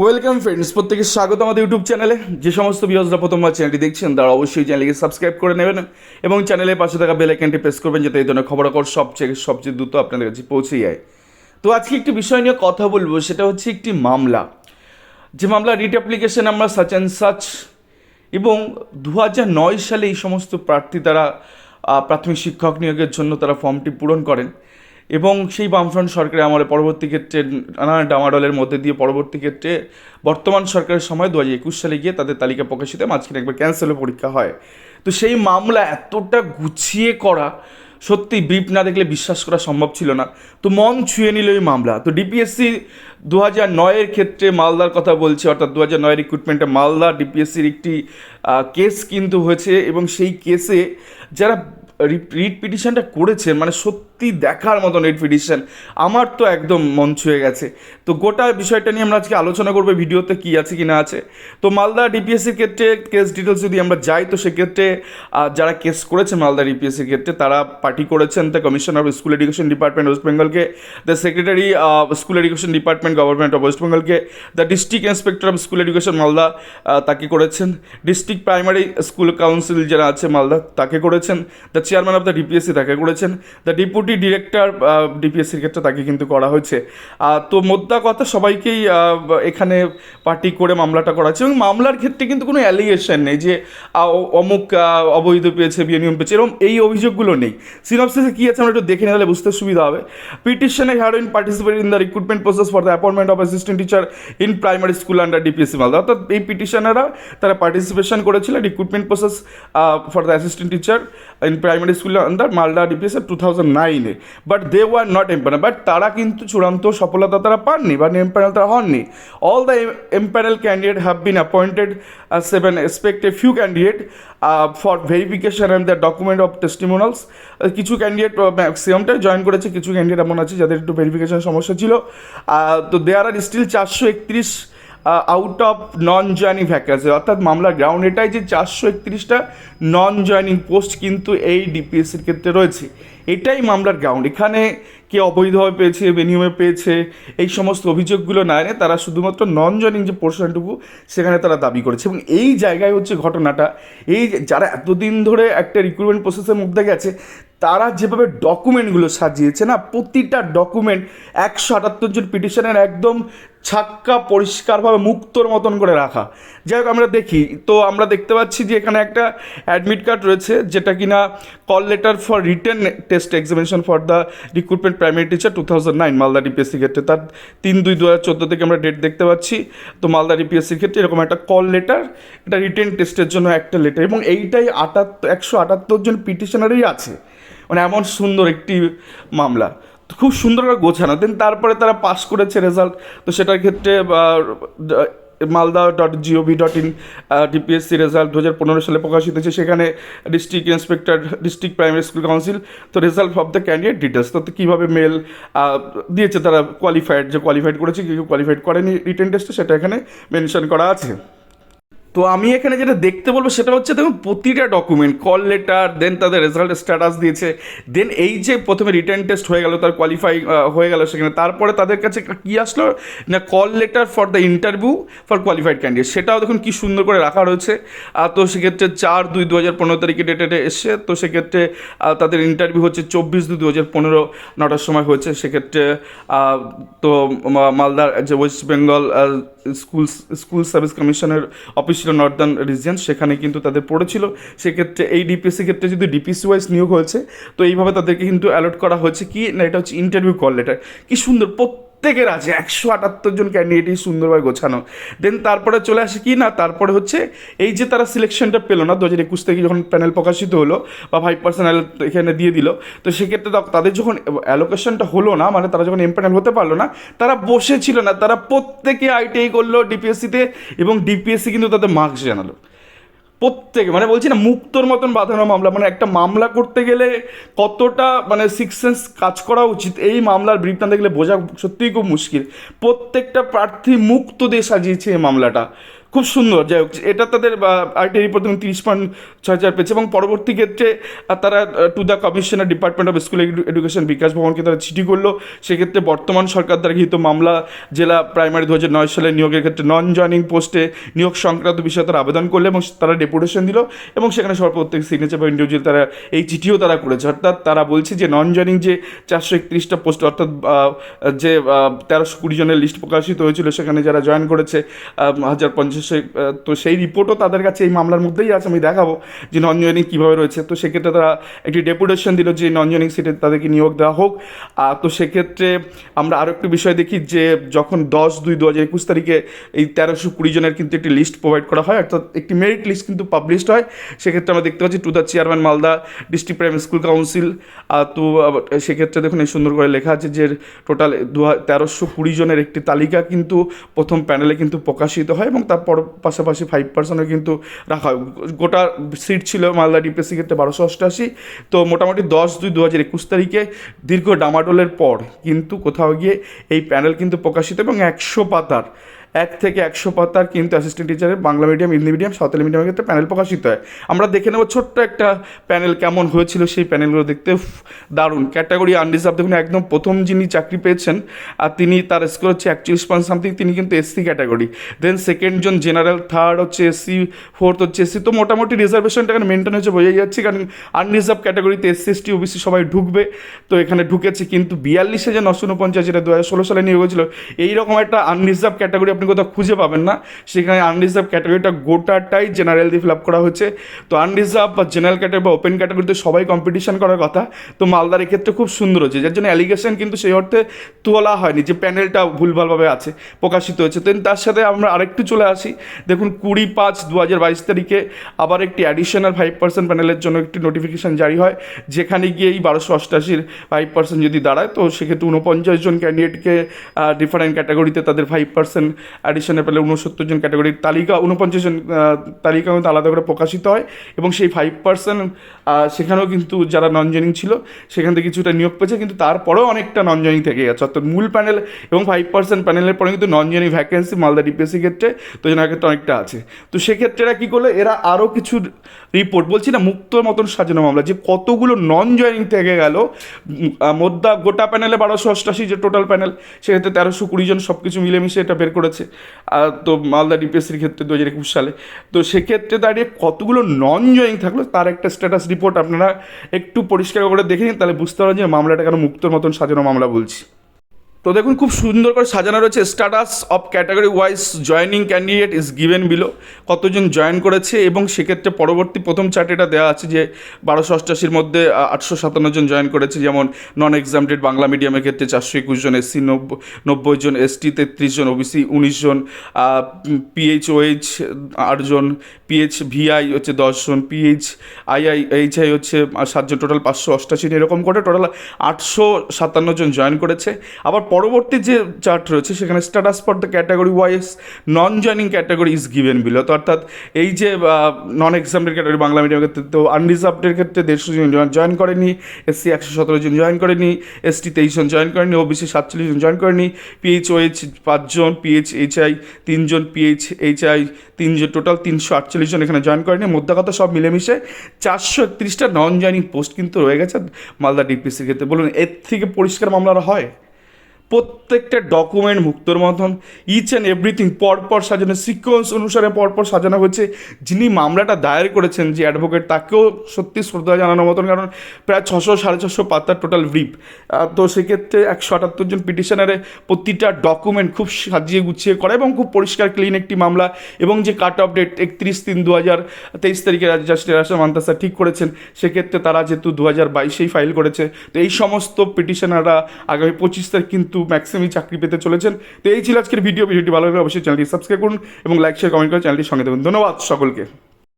Welcome friends, প্রত্যেকে স্বাগত আমাদের ইউটিউব চ্যানেলে। যে সমস্ত ভিউয়ার্সরা প্রথমবার চ্যানেলটি দেখছেন তারা অবশ্যই চ্যানেলকে সাবস্ক্রাইব করে নেবেন এবং চ্যানেলের পাশে থাকা বেল আইকনটি প্রেস করবেন, যাতে এই ধরনের খবরাখবর সবচেয়ে দ্রুত আপনাদের কাছে পৌঁছে যায়। তো আজকে একটি বিষয় নিয়ে কথা বলবো, সেটা হচ্ছে একটি মামলা। যে মামলা writ application number such and such, এবং 2009 সালে এই সমস্ত প্রার্থী তারা প্রাথমিক শিক্ষক নিয়োগের জন্য তারা ফর্মটি পূরণ করেন এবং সেই বামফ্রন্ট সরকারের আমলে পরবর্তী ক্ষেত্রে নানা ডামাডলের মধ্যে দিয়ে পরবর্তী ক্ষেত্রে বর্তমান সরকারের সময় 2021 সালে গিয়ে তাদের তালিকা প্রকাশিত, মাঝখানে একবার ক্যান্সেলের পরীক্ষা হয়। তো সেই মামলা এতটা গুছিয়ে করা, সত্যি ব্রিফ না দেখলে বিশ্বাস করা সম্ভব ছিল না। তো মন ছুঁয়ে নিল এই মামলা। তো ডিপিএসসি 2009-এর ক্ষেত্রে মালদার কথা বলছে, অর্থাৎ 2009 রিক্রুটমেন্টে মালদা ডিপিএসসির একটি কেস কিন্তু হয়েছে এবং সেই কেসে যারা রিট পিটিশনটা করেছেন, মানে সত্যি দেখার মতন রিট পিটিশন, আমার তো একদম মন ছুঁয়ে গেছে। তো গোটা বিষয়টা নিয়ে আমরা আজকে আলোচনা করবো, ভিডিওতে কী আছে কি না আছে। তো মালদা ডিপিএসসির ক্ষেত্রে কেস ডিটেলস যদি আমরা যাই, তো সেক্ষেত্রে যারা কেস করেছে মালদা ডিপিএসসির ক্ষেত্রে তারা পার্টি করেছেন the commissioner of school education department west বেঙ্গলকে, the secretary school education department government of west বেঙ্গলকে, the district inspector of school education Malda তাকে করেছেন, ডিস্ট্রিক্ট প্রাইমারি স্কুল কাউন্সিল যারা আছে মালদা তাকে করেছেন, the chairman of the DPSC তাকে করেছেন, দ্য ডেপুটি ডিরেক্টর ডিপিএসসির ক্ষেত্রে তাকে কিন্তু করা হয়েছে। তো মোদ্দা কথা, সবাইকেই এখানে পার্টি করে মামলাটা করা হচ্ছে এবং মামলার ক্ষেত্রে কিন্তু কোনো অ্যালিগেশন নেই যে অমুক অবৈধ পেয়েছে, বিনিয়ম পেয়েছে, এরকম এই অভিযোগগুলো নেই। সিনপসিসে কী আছে আমরা একটু দেখে নিলে বুঝতে সুবিধা হবে। পিটিশনে heroin participate in the recruitment process for the appointment of assistant teacher in primary school under DPSC Malda. অর্থাৎ এই পিটিশনাররা তারা পার্টিসিপেশন করেছিল recruitment process for the assistant teacher in primary school under Malda DPSC 2009-এ, but they were not empanel. But তারা কিন্তু চূড়ান্ত সফলতা তারা পাননি বা এমপ্যানেল তারা হননি। All the empanel candidate have been appointed seven expect a few candidate for verification and the document of testimonials. কিছু ক্যান্ডিডেট ম্যাক্সিমামটাই জয়েন করেছে, কিছু ক্যান্ডিডেট এমন আছে যাদের একটু ভেরিফিকেশনের সমস্যা ছিল। তো there are still 431 out of non joining vacancy, অর্থাৎ মামলার গ্রাউন্ড এটাই যে 431টা নন জয়নিং পোস্ট কিন্তু এই ডিপিএসসির ক্ষেত্রে রয়েছে। এটাই মামলার গ্রাউন্ড। এখানে কে অবৈধভাবে পেয়েছে, বেনিয়মে পেয়েছে, এই সমস্ত অভিযোগগুলো না এনে তারা শুধুমাত্র নন জয়নিং যে পোর্শনটুকু সেখানে তারা দাবি করেছে। এবং এই জায়গায় হচ্ছে ঘটনাটা, এই যারা এতদিন ধরে একটা রিক্রুটমেন্ট প্রসেসের মধ্যে গেছে তারা যেভাবে ডকুমেন্টগুলো সাজিয়েছে না, প্রতিটা ডকুমেন্ট 178 জন পিটিশনের একদম ছাক্কা পরিষ্কারভাবে মুক্তর মতন করে রাখা। যাই হোক, আমরা দেখি তো আমরা দেখতে পাচ্ছি যে এখানে একটা অ্যাডমিট কার্ড রয়েছে, যেটা কিনা call letter for written test examination for the recruitment primary teacher 2009 Malda ডিপিএসসির ক্ষেত্রে, তার 3/2/2014 থেকে আমরা ডেট দেখতে পাচ্ছি। তো মালদা ডিপিএসসির ক্ষেত্রে এরকম একটা কল লেটার, এটা রিটেন টেস্টের জন্য একটা লেটার, এবং এইটাই 178 জন পিটিশনারই আছে। মানে এমন সুন্দর একটি মামলা, খুব সুন্দর করে গোছানো। দেন তারপরে তারা পাস করেছে রেজাল্ট। তো সেটার ক্ষেত্রে malda.gov.in ডিপিএসসি রেজাল্ট 2015 সালে প্রকাশিত হয়েছে। সেখানে district inspector, district primary school council, তো result of the candidate details, তো কীভাবে মেল দিয়েছে তারা, কোয়ালিফাইড যে কোয়ালিফাইড করেছে, কেউ কোয়ালিফাইড করেনি রিটেন টেস্টে, সেটা এখানে মেনশন করা আছে। তো আমি এখানে যেটা দেখতে বলবো সেটা হচ্ছে, দেখুন প্রতিটা ডকুমেন্ট, কল লেটার, দেন তাদের রেজাল্ট স্ট্যাটাস দিয়েছে, দেন এই যে প্রথমে রিটার্ন টেস্ট হয়ে গেল, তার কোয়ালিফাই হয়ে গেল সেখানে, তারপরে তাদের কাছে কী আসলো না, call letter for the interview for qualified candidate, সেটাও দেখুন কী সুন্দর করে রাখা রয়েছে। তো সেক্ষেত্রে 4/2/2015 তারিখে ডেটে এসছে। তো সেক্ষেত্রে তাদের ইন্টারভিউ হচ্ছে 24/2/2015 9টার সময় হয়েছে। সেক্ষেত্রে তো মালদার যে ওয়েস্ট বেঙ্গল স্কুল সার্ভিস কমিশনের অফিস ছিল নর্দার্ন রিজিয়ন, সেখানে কিন্তু তাদের পড়েছিল। সেক্ষেত্রে এই ডিপিএসসি ক্ষেত্রে যদি ডিপিএসসি ওয়াইজ নিয়োগ হয়েছে, তো এইভাবে তাদেরকে কিন্তু অ্যালট করা হয়েছে কি না, এটা হচ্ছে ইন্টারভিউ কল লেটার। কি সুন্দর প্রত্যেকের আছে, 178 জন ক্যান্ডিডেটই সুন্দরভাবে গোছানো। দেন তারপরে চলে আসে কি না, তারপরে হচ্ছে এই যে তারা সিলেকশনটা পেলো না 2021 থেকে যখন প্যানেল প্রকাশিত হলো বা 5% এখানে দিয়ে দিল, তো সেক্ষেত্রে তাদের যখন অ্যালোকেশনটা হলো না, মানে তারা যখন এমপ্যানেল হতে পারলো না, তারা বসেছিল না, তারা প্রত্যেকে আইটিআই করলো ডিপিএসসিতে, এবং ডিপিএসসি কিন্তু তাদের মার্কস জানালো প্রত্যেকে। মানে বলছি না, মুক্তর মতন বাঁধানো মামলা। মানে একটা মামলা করতে গেলে কতটা মানে সিক্স সেন্স কাজ করা উচিত, এই মামলার ব্রিফ না দেখলে বোঝা সত্যিই খুব মুশকিল। প্রত্যেকটা প্রার্থী মুক্ত দিয়ে সাজিয়েছে এই মামলাটা, খুব সুন্দর। যাই হোক, এটা তাদের আইটি রিপোর্ট 30.6 পেয়েছে এবং পরবর্তী ক্ষেত্রে তারা to the commissioner department of school education Bikash ভবনকে তারা চিঠি করলো। সেক্ষেত্রে বর্তমান সরকার দ্বারা গৃহীত মামলা জেলা প্রাইমারি 2009 সালে নিয়োগের ক্ষেত্রে নন জয়নিং পোস্টে নিয়োগ সংক্রান্ত বিষয়ে তারা আবেদন করলো এবং তারা ডেপুটেশন দিল এবং সেখানে সবার প্রত্যেক সিগনেচার বা ইন্ডিভিজুয়াল তারা এই চিঠিও তারা করেছে। অর্থাৎ তারা বলছে যে নন জয়নিং যে 431টা পোস্ট, অর্থাৎ যে 1320 জনের লিস্ট প্রকাশিত হয়েছিল সেখানে যারা জয়েন করেছে 1050, তো সেই রিপোর্টও তাদের কাছে এই মামলার মধ্যেই আছে। আমি দেখাবো যে নন জয়নিং কীভাবে রয়েছে। তো সেক্ষেত্রে তারা একটি ডেপুটেশন দিল যে নন জয়নিং সিটে তাদেরকে নিয়োগ দেওয়া হোক। তো সেক্ষেত্রে আমরা আরও একটি বিষয় দেখি যে যখন 10/2/2021 তারিখে এই 1320 জনের কিন্তু একটি লিস্ট প্রোভাইড করা হয়, অর্থাৎ একটি মেরিট লিস্ট কিন্তু পাবলিশড হয়। সেক্ষেত্রে আমরা দেখতে পাচ্ছি to the chairman Malda district primary school council. তো সেক্ষেত্রে দেখুন এই সুন্দর করে লেখা আছে যে টোটাল 1320 জনের একটি তালিকা কিন্তু প্রথম প্যানেলে কিন্তু প্রকাশিত হয় এবং তারপর পাশাপাশি 5% কিন্তু রাখা হয়। গোটা সিট ছিল মালদা ডিপিএসসি ক্ষেত্রে 1288। তো মোটামুটি 10/2/2021 তারিখে দীর্ঘ ডামাডোলের পর কিন্তু কোথাও গিয়ে এই প্যানেল কিন্তু প্রকাশিত এবং 100 পাতার 1 থেকে 100 পাতার কিন্তু অ্যাসিস্ট্যান্ট টিচারের বাংলা মিডিয়াম, হিন্দি মিডিয়াম, সাঁওতালি মিডিয়ামের ক্ষেত্রে প্যানেল প্রকাশিত হয়। আমরা দেখে নেব ছোট্ট একটা প্যানেল কেমন হয়েছিল। সেই প্যানেলগুলো দেখতে দারুণ। ক্যাটাগরি আনরিজার্ভ দেখুন, একদম প্রথম যিনি চাকরি পেয়েছেন আর তিনি, তার স্কোর হচ্ছে 41 পয়েন্ট সামথিং, তিনি কিন্তু এসসি ক্যাটাগরি। দেন সেকেন্ড জন জেনারেল, থার্ড হচ্ছে এসসি, ফোর্থ হচ্ছে এসসি। তো মোটামুটি রিজার্ভেশনটা এখানে মেনটেন হচ্ছে, বোঝা যাচ্ছে, কারণ আনরিজার্ভ ক্যাটাগরিতে এসসি এসটি ওবিসি সবাই ঢুকবে। তো এখানে ঢুকেছে কিন্তু 42,949, যেটা 2016 সালে নিয়োগ হয়েছিল। এইরকম একটা আনরিজার্ভ ক্যাটাগরি আপনি কোথাও খুঁজে পাবেন না। সেখানে আনরিজার্ভ ক্যাটাগরিটা গোটাটাই জেনারেল দিয়ে ফিল আপ করা হয়েছে। তো আনরিজার্ভ বা জেনারেল ক্যাটাগরি বা ওপেন ক্যাটাগরিতে সবাই কম্পিটিশন করার কথা। তো মালদার এক্ষেত্রে খুব সুন্দর হয়েছে, যার জন্য অ্যালিগেশন কিন্তু সেই অর্থে তোলা হয়নি যে প্যানেলটা ভুলভালভাবে আছে, প্রকাশিত হয়েছে। তো তার সাথে আমরা আরেকটু চলে আসি। দেখুন 20/5/2022 তারিখে আবার একটি অ্যাডিশনাল 5% প্যানেলের জন্য একটি নোটিফিকেশান জারি হয়, যেখানে গিয়ে এই 1288-র 5% যদি দাঁড়ায় তো সেক্ষেত্রে 49 জন ক্যান্ডিডেটকে ডিফারেন্ট ক্যাটাগরিতে তাদের 5% অ্যাডিশনের পেলে 69 জন ক্যাটাগরির তালিকা, 49 জন তালিকা কিন্তু আলাদা করে প্রকাশিত হয় এবং সেই 5% সেখানেও কিন্তু যারা নন জয়েনিং ছিল সেখান থেকে কিছুটা নিয়োগ পেয়েছে, কিন্তু তারপরেও অনেকটা নন জয়েনিং থেকে গেছে। অর্থাৎ মূল প্যানেল এবং 5% প্যানেলের পরে কিন্তু নন জয়েনিং ভ্যাকেন্সি মালদা ডিপিএসসি ক্ষেত্রে তো জেনার ক্ষেত্রে অনেকটা আছে। তো সেক্ষেত্রে এরা কী করলো, এরা আরও কিছু রিপোর্ট, বলছি না মুক্তর মতন সাজানো মামলা, যে কতগুলো নন জয়েনিং থেকে গেল। মোদ্দা গোটা প্যানেলে 1288 যে টোটাল প্যানেল, সেক্ষেত্রে 1320 জন সব কিছু মিলেমিশে এটা বের করেছে। তো মালদা ডিপিএসসির ক্ষেত্রে 2021 সালে। তো সেক্ষেত্রে দাঁড়িয়ে কতগুলো নন জয়েনিং থাকলো তার একটা স্ট্যাটাস রিপোর্ট আপনারা একটু পরিষ্কার করে দেখে নিন, তাহলে বুঝতে পারবেন যে মামলাটা কেন মুক্তর মতন সাজানো মামলা বলছি। তো দেখুন খুব সুন্দর করে সাজানো রয়েছে, status of category wise joining candidate is given below, কতজন জয়েন করেছে এবং সেক্ষেত্রে পরবর্তী প্রথম চার্টে এটা দেওয়া আছে যে 1288-র মধ্যে 857 জন জয়েন করেছে। যেমন নন এক্সামটেড বাংলা মিডিয়ামের ক্ষেত্রে 421 জন, এসসি 90 জন, এসটি 33 জন, ওবিসি 19 জন, পিএইচওএইচ 8 জন, পিএইচভিআই হচ্ছে 10 জন, পিএইচআইআই হচ্ছে 7 জন, টোটাল 588 জন, এরকম করে টোটাল 857 জন জয়েন করেছে। আবার পরবর্তী যে চার্ট রয়েছে সেখানে status for the category wise non joining category is given below. তো অর্থাৎ এই যে নন এক্সামটেড ক্যাটাগরি বাংলা মিডিয়ামের ক্ষেত্রে তো আনরিজার্ভডের ক্ষেত্রে 150 জন জয়েন করেনি, এসসি 117 জন জয়েন করেনি, এসটি 23 জন জয়েন করেনি, ওবিসি 47 জন জয়েন করেনি, পিএইচওএইচ 5 জন, পিএইচএইচআই 3 জন, পিএইচএইচআই 3 জন, টোটাল 348 জন এখানে জয়েন করেনি। মোদ্দা কথা সব মিলেমিশে 431টা নন জয়েনিং পোস্ট কিন্তু রয়ে গেছে মালদা ডিপিএসসির ক্ষেত্রে। বলুন এর থেকে পরিষ্কার মামলাটা হয়? প্রত্যেকটা ডকুমেন্ট মুক্তর মতন ইচ অ্যান্ড এভরিথিং পরপর সাজানো, সিকোয়েন্স অনুসারে পরপর সাজানো হচ্ছে। যিনি মামলাটা দায়ের করেছেন যে অ্যাডভোকেট, তাকেও সত্যি শ্রদ্ধা জানানোর মতন, কারণ প্রায় 600-650 পাতার টোটাল ব্রিফ। তো সেক্ষেত্রে 178 জন পিটিশনারে প্রতিটা ডকুমেন্ট খুব সাজিয়ে গুছিয়ে করা এবং খুব পরিষ্কার ক্লিন একটি মামলা। এবং যে কাট অফ ডেট 31/3/2023 তারিখে জাস্টিস মান্তা স্যার ঠিক করেছেন, সেক্ষেত্রে তারা যেহেতু 2022-এই ফাইল করেছে, তো এই সমস্ত পিটিশনাররা আগামী 25 তারিখ কিন্তু ম্যাক্সিমাম চাকরি পেতে চলেছেন। তো এই ছিল আজকের ভিডিওটি ভালো লাগলে অবশ্যই চ্যানেলটি সাবস্ক্রাইব করুন এবং লাইক শেয়ার কমেন্ট করে চ্যানেলটির সঙ্গে থাকুন। ধন্যবাদ সকলকে।